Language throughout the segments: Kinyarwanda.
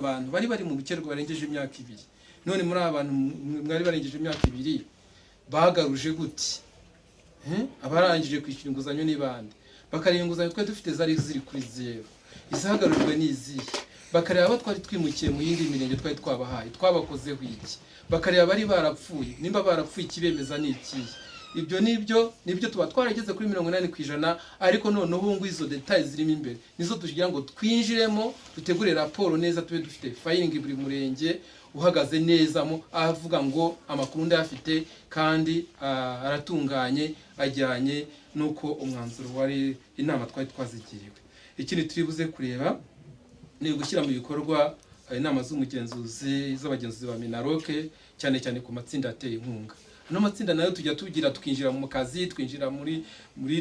abantu bari mu bukerwa barengeje imyaka 2 none muri abantu mwari barengeje imyaka 2 bagaruje gute abarangije kwishyura inguzanyo n'ibandi bakareba inguzanyo twe dufite zari ziri kuri 0 izagarujwe n'izihe bakareba abo twari twimukiye mu yindi mirenge twari twabahaye twabakozeho iki bakareba bari barapfuye nimba barapfuye ikibemeza n'iki ibyo nibyo tuba twarageze kuri 80% ariko none ubu izo details zirimo imbere nizo tugira ngo twinjiremo dutegure raporo neza tube dufite filing buri murenge uhagaze neza mu avuga ngo amakuru ndafite kandi aratunganye ajyanye nuko umwanzuro wari inama twari twazigiriwe. Ikindi turibuze kureba ni gushyira mu bikorwa inama z'umugenzuzi z'abagenzuzi ba Minaroke cyane ku matsinda ateye inkunga. Ano matsinda nayo tujya tugira tukinjira mu kazi, twinjira muri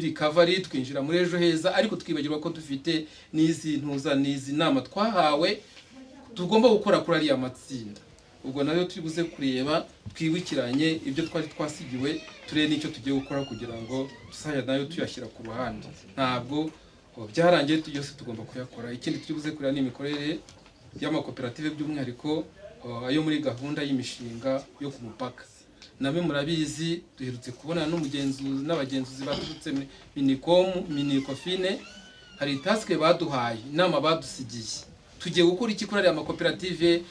recovery, twinjira muri ejo heza, ariko twibagirwa ko dufite n'izi nama twahawe tugomba gukora kuri ariya matsinda. Ubwo nayo turibuze kureba twibukiranye ibyo twari twasigiwe turebe n'icyo tugiye gukora kugira ngo tusanya nayo tuyashyira ku ruhande. Ntabwo byarangiye byose tugomba kuyakora. Ikindi turibuze kureba n'imikorere y'amakoperative by'umwihariko ayo muri gahunda y'imishinga yo ku mupaka. Nabe murabizi duherutse kubona n'umugenzuzi n'abagenzuzi baturutse Minicofine hari task baduhaye inama badusigiye tugiye gukora iki kuri ama koperative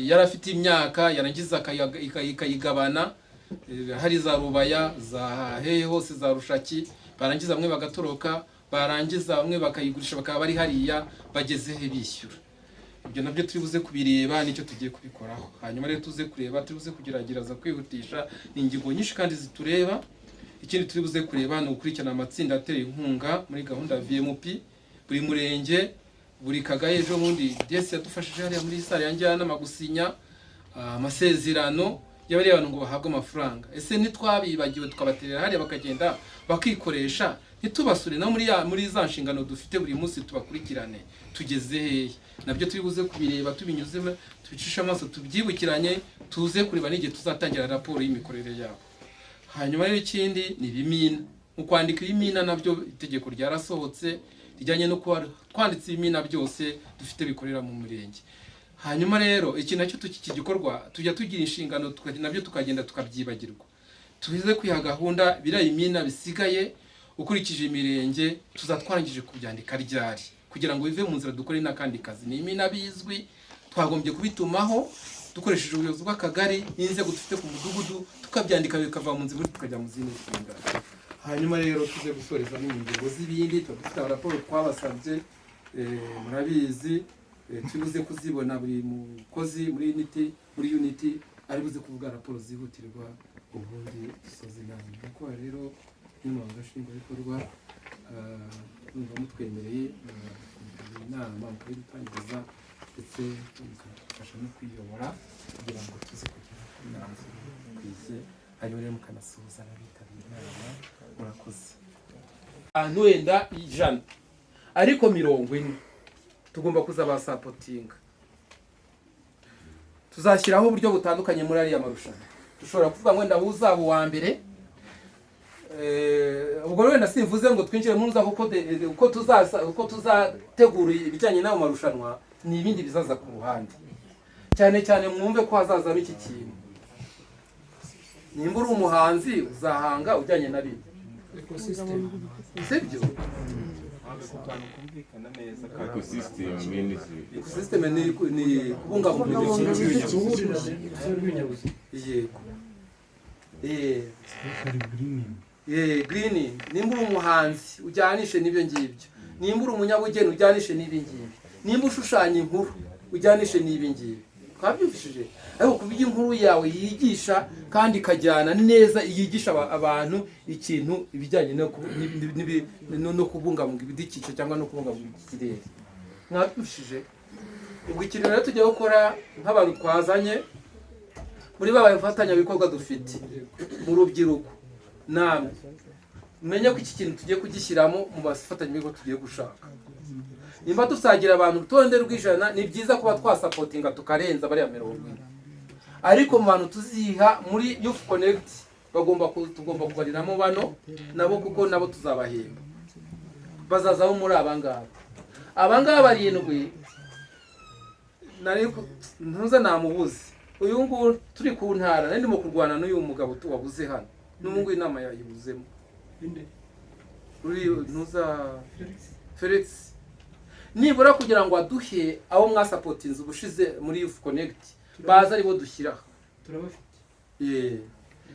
yarafite imyaka yarangiza ikayigabana hari za Rubaya za hehe hose za Rushaki barangiza bamwe bagatoroka barangiza bamwe bakayigurisha bakaba bari hariya bageze he bishyura. Ibyo nabyo turibuze kubireba nicyo tugiye kubikoraho. Hanyuma rero tuze kureba turibuze kugerageza kwihutisha ingingo nyinshi kandi zitureba. Ikindi turibuze kureba no gukurikirana amatsinda ateye inkunga muri gahunda VMP buri murenge buri kagaye ejo bundi desi yadufashije hariya muri sare yanjye n'amagusinya amasezerano y'abari abantu ngo bahabwe amafaranga. Ese nitwabibagiwe tukabaterera hariya bakagenda bakikoresha ntitubasure na muri za nshingano dufite buri munsi tubakurikirane tugeze hehe. Nabyo turibuze kubireba tubinyuzemo tubicisha amaso tubyibukiranye tuze kureba n'igihe tuzatangira raporo y'imikorere yabo. Hanyuma rero ikindi ni bimina mu kwandika ibimina nabyo itegeko ryarasohotse rijyanye no kwanditsa ibimina byose dufite bikorera mu murenge. Hanyuma rero iki nacyo tukigikorwa tujya tugira inshingano nabyo tukagenda tukabyibagirwa. Tubize kwiha gahunda birayimina bisigaye ukurikije imirenge tuzatwarangije kubyandika ryari kugira ngo bive mu nzira dukore n'akandi kazi. Ni imina bizwi twagombye kubitumaho dukoresheje ubuyobozi bw'akagari n'inzego dufite ku mudugudu tukabyandika bikava mu nzira tukajya mu zindi nshingano. Hanyuma rero tuze gusoreza n'ingingo z'ibindi dufite raporo twabasabye murabizi tubuze kuzibona buri mukozi muri unity ari buze kuvuga raporo zihutirwa ubundi dusoze inama. Kuko rero n'imanga nshingwabikorwa numva mutwemereye inama mukayitangiza ndetse mukadufasha no kwiyobora kugira ngo tuze kugira inama kwize hanyuma rero mukanasuhuza n'abitabiriye inama. Murakoze. Abantu wenda 100 ariko 40 tugomba kuzabasapotinga. Tuzashyiraho uburyo butandukanye muri ariya marushanwa. Dushobora kuvuga ngo wenda uzaba wa mbere ubwo wenda simvuze ngo twinjire mu nza uko tuzategura ibijyanye n'ayo marushanwa ni ibindi bizaza ku ruhande cyane mwumve ko hazazamo iki kintu. Nimba uri umuhanzi uzahanga ujyanye na bindi sibyo ecosystem ni kubungabunga greening. Nimba uri umuhanzi ujyanishe n'ibyo ngibyo. Nimba uri umunyabugeni ujyanishe n'ibi ngibi. Nimba ushushanya inkuru ujyanishe n'ibi ngibi. Twabyumvishije ariko kubijya inkuru yawe yigisha kandi kajyana neza yigisha abantu ikintu ibijyanye no kubungabunga ibidukikije cyangwa no kubungabunga ikirere. Mwabyumvishije ubwo ikintu rero tujya gukora nk'abantu twazanye muri babafatanya bikorwa dufite mu rubyiruko. Namwe menye ko iki kintu tugiye kugishyiramo mu bafatanya bikorwa tugiye gushaka. Nimba dusagira abantu rutonde rw'ijana ni byiza kuba twasapotinga tukarenza bari ya 40. Ariko mu bantu tuziha muri Youth Connect tugomba kubariramo bano nabo kuko nabo tuzabahemba. Bazazaho muri abangaba 7 nari ntuza namubuze uyu nguyu turi ku ntara nari ndimo kurwana n'uyu mugabo wabuze hano n'umungu inama yayibuzemo uri ntuza Felix nibura kugira ngo aduhe abo mwasapotinze ubushize muri Youth Connect baza aribo dushyira turabafite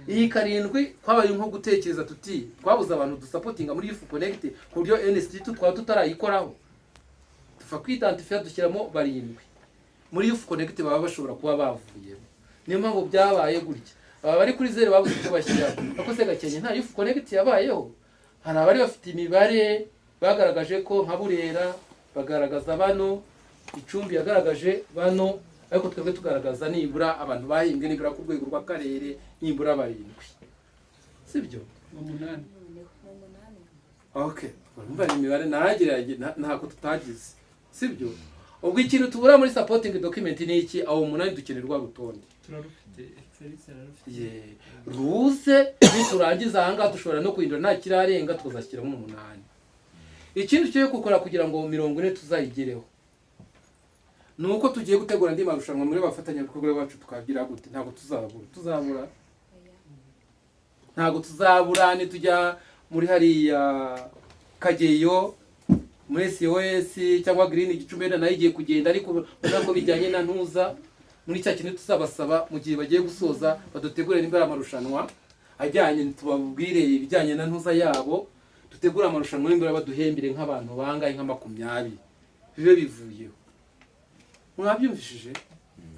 iyi karindwi twabaye nko gutekereza tuti twabuze abantu dusapotinga muri Youth Connect ku buryo NST twaba tutarayikoraho tufa kwidantifya dushyiramo barindwi muri Youth Connect baba bashobora kuba bavuyemo niyo mpamvu byabaye gutya aba bari kuri zero babuze icyo bashyira ako se Gakenke nta Youth Connect yabayeho hari abari bafite imibare bagaragaje ko nka Burera bagaragaza bano Icumbi yagaragaje bano ariko twebwe tugaragaza nibura abantu bahimbwe nibura ku rwego rw'akarere nibura barindwi sibyo 8 okay urumva imibare naragiraje ntako tutagize sibyo ubwo ikintu tubura muri supporting document ni iki aho 8 dukenerwa rutonde turarufite Felix ararufite ruze biturangiza hanga dushobora no kuhindura nta kirarenga tukazashyiramo 8 ikindi cyo gukora kugira ngo 40 tuzayigereho nuko tugiye gutegura ndi marushanwa muri bafatanya bikorwa bacu tukagira gute ntago tuzabura ni tujya muri hariya Kageyo muri SOS cyangwa Green Gicumbi nayo igiye kugenda ariko nako bijyanye na ntuza muri cya kintu tuzabasaba mu gihe bagiye gusoza badutegurira imbere amarushanwa ajyanye tubabwire ibijyanye na ntuza yabo dutegura amarushanwa imbere baduhembire nk'abantu bangaye nka 20 bibe bivuyeho mwabyumvishije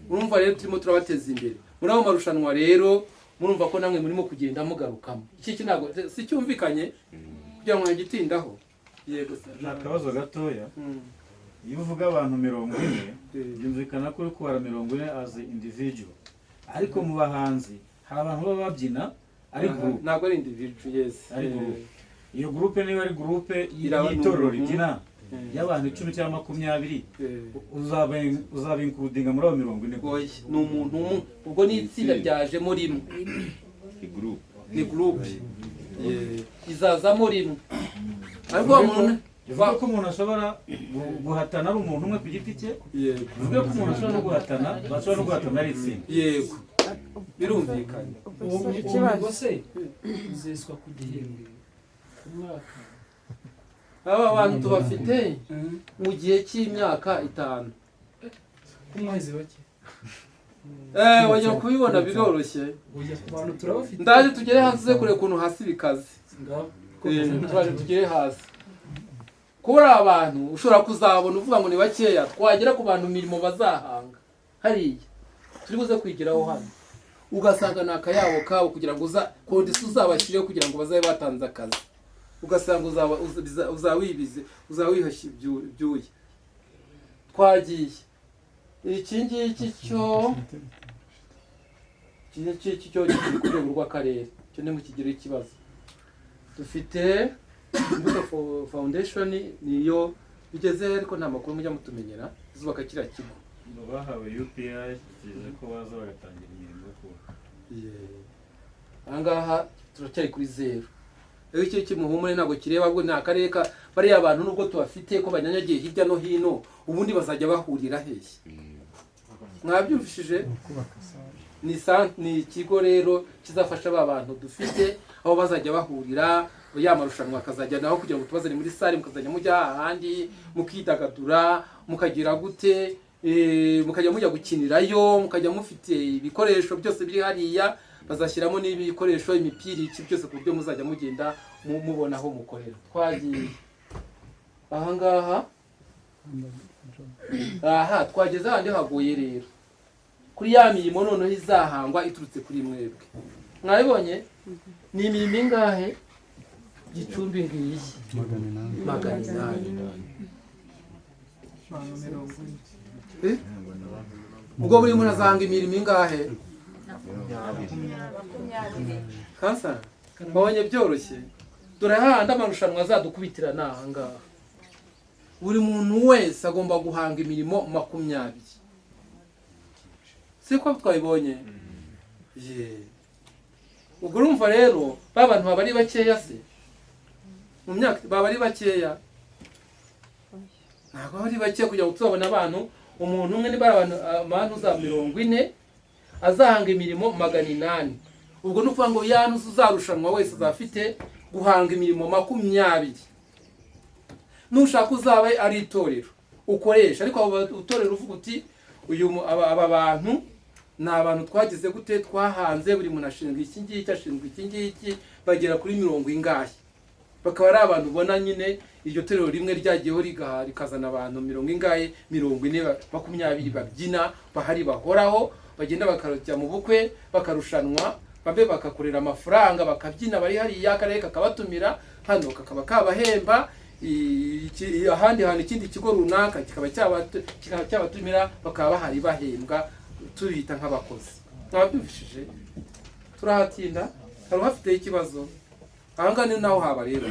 urumva rero turimo turabateza imbere muri abo marushanwa rero murumva ko namwe murimo kugenda mugarukamo iki kinago si cyumvikanye kugira ngo ngitindaho yego nakabazo gatoya iyo uvuga abantu 40 byumvikana ko uri kubara 40 as individual ariko mu bahanzi hari abantu baba babyina ari group ntabwo ari individual yes iyo groupe niba ari groupe y'itorero ribyina y'abantu 10 cyangwa 20 uzaba including muri abo 40 ni umuntu ubwo ni itsinda ryajemo rimwe ni group izazamo rimwe ariko umuntu bivuga ko umuntu ashobora guhatana ari umuntu umwe ku giti cye bivuga ko umuntu ashobora no guhatana bashobora no guhatana ari itsinda yego birumvikanye ikibazo se ziswa ku gihembwe ku mwaka aba bantu tubafite mu gihe cy'imyaka 5 kumwezi bake wajya kubibona biroroshye ujya ku bantu turabafite ndaje tugere hasi kure kuntu hasi bikaze twaje tugere hasi kuri abantu ushobora kuzabona uvuga ngo ni bakeya twagera ku bantu mirimo bazahanga hariya turi buze kwigiraho hano ugasanga nakayabo kabo kugira ngo kondisi uzabashyireho kugira ngo bazabe batanze akazi ugasanga uzawibize uzawihashya ibyuye twagiye iki ngiki cyo cyo kiri ku rwego rw'akarere cyo ni mu kigero ikibazo dufite Imbuto Foundation niyo bigeze ariko nta makuru mujya mutumenyera zubaka kira kigo bahawe UPI kize ko baza bagatangira imirimo yo kuba angaha turacyari kuri 0 rero icyo kimuhumure ntago kireba bwo ni akarere ka bari abantu nubwo tubafite ko banyanyagiye hirya no hino ubundi bazajya bahurira hehe mwabyumvishije ni ikigo rero kizafasha aba bantu dufite aho bazajya bahurira ya marushanwa akazajya naho kugira ngo tubazane muri sale mukazajya mujya ahandi mukidagadura mukagira gute mukajya mujya gukinirayo mukajya mufite ibikoresho byose biri hariya bazashyiramo n'ibikoresho imipira iki byose ku buryo muzajya mugenda mubona aho mukorera twagiye aha twageze ahandi hagoye rero kuri ya mirimo noneho izahangwa iturutse kuri mwebwe mwabibonye ni imirimo ingahe Gicumbi ngiyi 800 ubwo buri muntu azanga imirimo ingahe kansa babonye byoroshye dore hahandi amarushanwa azadukubitira naha ngaha buri muntu wese agomba guhanga imirimo 20 siko twabibonye ubwo urumva rero babantu baba ari bakeya se mu myaka baba ari bakeya ntabwo ari bakeya kugira ngo tuzabone abantu umuntu umwe niba abantu za 40 azahanga imirimo 800. Ubwo nukuvuga ngo yanuza uzarushanwa wese azafite guhanga imirimo 20. Nushaka uzaba ari itorero ukoresha, ariko abo utorero uvuga uti aba bantu ni abantu twagize gute twahanze buri muntu ashinzwe iki ngiki ashinzwe iki ngiki bagera kuri 40. Bakaba ari abantu ubona nyine iryo torero rimwe ryagiyeho rikazana abantu 40, 40, 20 babyina bahari bahoraho, bagenda bakarujya mu bukwe bakarushanwa, babe bakakorera amafaranga bakabyina bari hariya, akarere kakabatumira, hano kakaba kabahemba, ahandi hantu ikindi kigo runaka kikaba cyabatumira bakaba bahari bahembwa, tubita nk'abakozi. Turahatinda hari hafite ikibazo ahanga ni naho haba rero